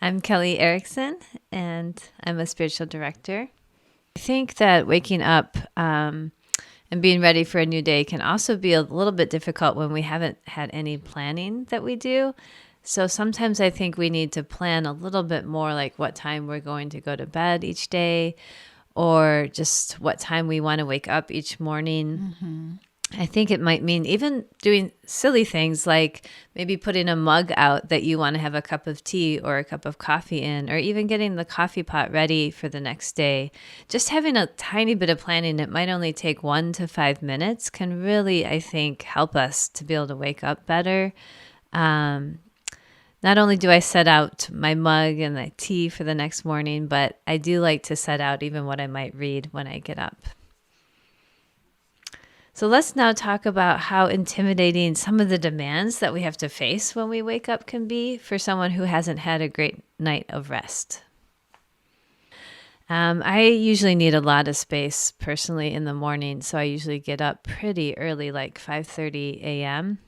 I'm Kelly Erickson, and I'm a spiritual director. I think that waking up and being ready for a new day can also be a little bit difficult when we haven't had any planning that we do. So sometimes I think we need to plan a little bit more, like what time we're going to go to bed each day, or just what time we want to wake up each morning. I think it might mean even doing silly things like maybe putting a mug out that you want to have a cup of tea or a cup of coffee in, or even getting the coffee pot ready for the next day. Just having a tiny bit of planning, it might only take 1 to 5 minutes, can really, I think, help us to be able to wake up better. Not only do I set out my mug and my tea for the next morning, but I do like to set out even what I might read when I get up. So let's now talk about how intimidating some of the demands that we have to face when we wake up can be for someone who hasn't had a great night of rest. I usually need a lot of space personally in the morning, so I usually get up pretty early, like 5:30 a.m.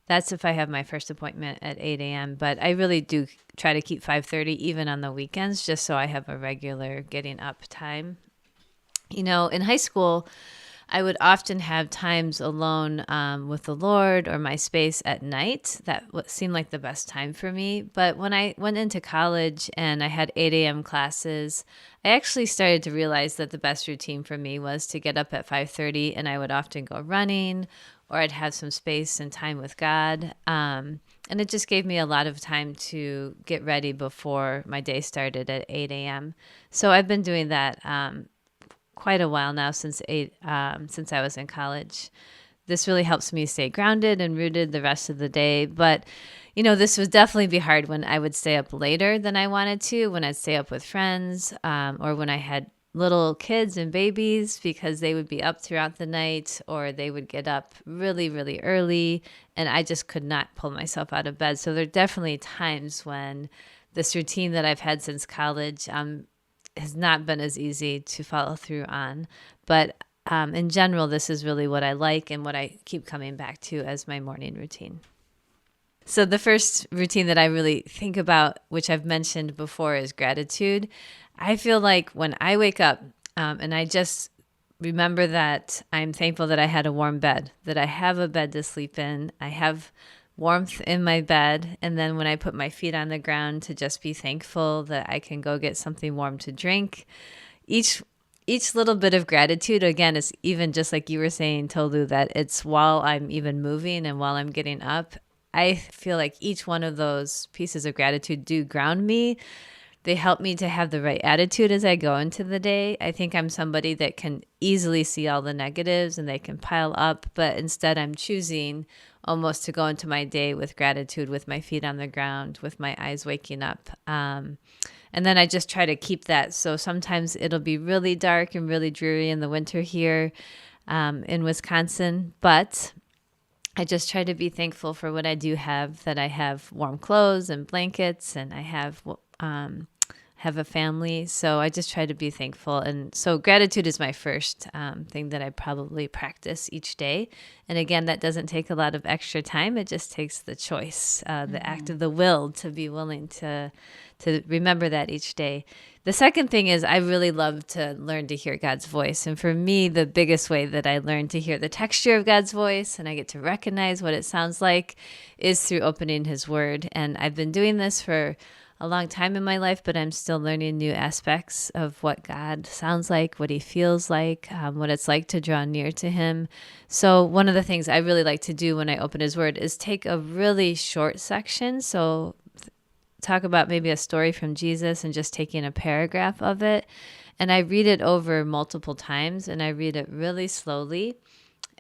That's if I have my first appointment at 8 a.m., but I really do try to keep 5:30 even on the weekends, just so I have a regular getting up time. You know, in high school, I would often have times alone with the Lord or my space at night. That seemed like the best time for me. But when I went into college and I had 8 a.m. classes, I actually started to realize that the best routine for me was to get up at 5:30, and I would often go running, or I'd have some space and time with God. And it just gave me a lot of time to get ready before my day started at 8 a.m. So I've been doing that quite a while now, since I was in college. This really helps me stay grounded and rooted the rest of the day. But you know, this would definitely be hard when I would stay up later than I wanted to, when I'd stay up with friends, or when I had little kids and babies, because they would be up throughout the night, or they would get up really, really early, and I just could not pull myself out of bed. So there are definitely times when this routine that I've had since college has not been as easy to follow through on. But in general, this is really what I like and what I keep coming back to as my morning routine. So the first routine that I really think about, which I've mentioned before, is gratitude. I feel like when I wake up and I just remember that I'm thankful that I had a warm bed, that I have a bed to sleep in, I have warmth in my bed, and then when I put my feet on the ground, to just be thankful that I can go get something warm to drink. Each little bit of gratitude, again, is even just like you were saying, Tolu, that it's while I'm even moving and while I'm getting up. I feel like each one of those pieces of gratitude do ground me. They help me to have the right attitude as I go into the day. I think I'm somebody that can easily see all the negatives and they can pile up, but instead I'm choosing almost to go into my day with gratitude, with my feet on the ground, with my eyes waking up. And then I just try to keep that. So sometimes it'll be really dark and really dreary in the winter here in Wisconsin, but I just try to be thankful for what I do have, that I have warm clothes and blankets, and I have a family. So I just try to be thankful. And so gratitude is my first thing that I probably practice each day. And again, that doesn't take a lot of extra time. It just takes the choice, the act of the will to be willing to remember that each day. The second thing is I really love to learn to hear God's voice. And for me, the biggest way that I learn to hear the texture of God's voice and I get to recognize what it sounds like is through opening His Word. And I've been doing this for a long time in my life, but I'm still learning new aspects of what God sounds like, what He feels like, what it's like to draw near to Him. So one of the things I really like to do when I open His Word is take a really short section. So talk about maybe a story from Jesus and just taking a paragraph of it. And I read it over multiple times, and I read it really slowly.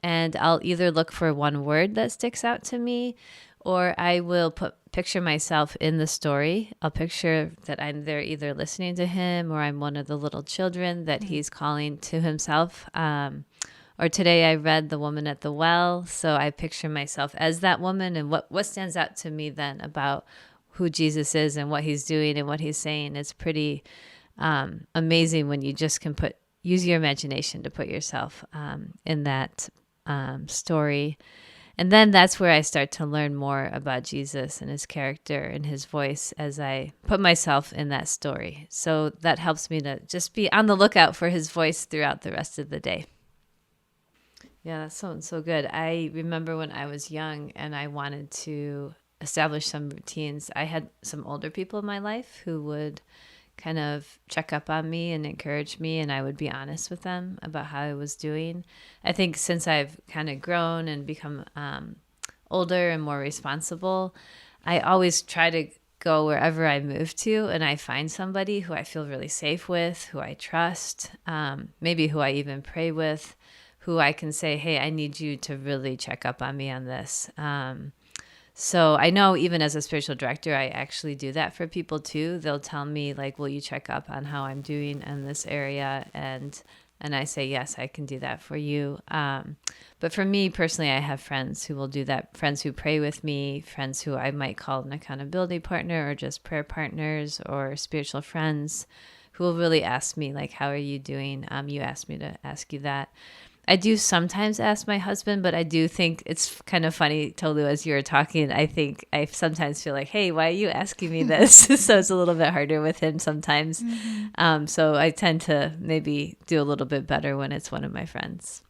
And I'll either look for one word that sticks out to me, or I will picture myself in the story. I'll picture that I'm there either listening to Him, or I'm one of the little children that He's calling to Himself. Or today I read The Woman at the Well. So I picture myself as that woman, and what stands out to me then about who Jesus is and what He's doing and what He's saying. It's pretty amazing when you just can use your imagination to put yourself in that story. And then that's where I start to learn more about Jesus and his character and his voice as I put myself in that story. So that helps me to just be on the lookout for his voice throughout the rest of the day. Yeah, that sounds so good. I remember when I was young and I wanted to establish some routines, I had some older people in my life who would kind of check up on me and encourage me, and I would be honest with them about how I was doing. I think since I've kind of grown and become older and more responsible, I always try to go wherever I move to and I find somebody who I feel really safe with, who I trust, maybe who I even pray with, who I can say, hey, I need you to really check up on me on this. So I know even as a spiritual director, I actually do that for people too. They'll tell me like, will you check up on how I'm doing in this area? And I say, yes, I can do that for you. But for me personally, I have friends who will do that. Friends who pray with me, friends who I might call an accountability partner or just prayer partners or spiritual friends who will really ask me like, how are you doing? You asked me to ask you that. I do sometimes ask my husband, but I do think it's kind of funny, Tolu, as you were talking. I think I sometimes feel like, hey, why are you asking me this? So it's a little bit harder with him sometimes. So I tend to maybe do a little bit better when it's one of my friends.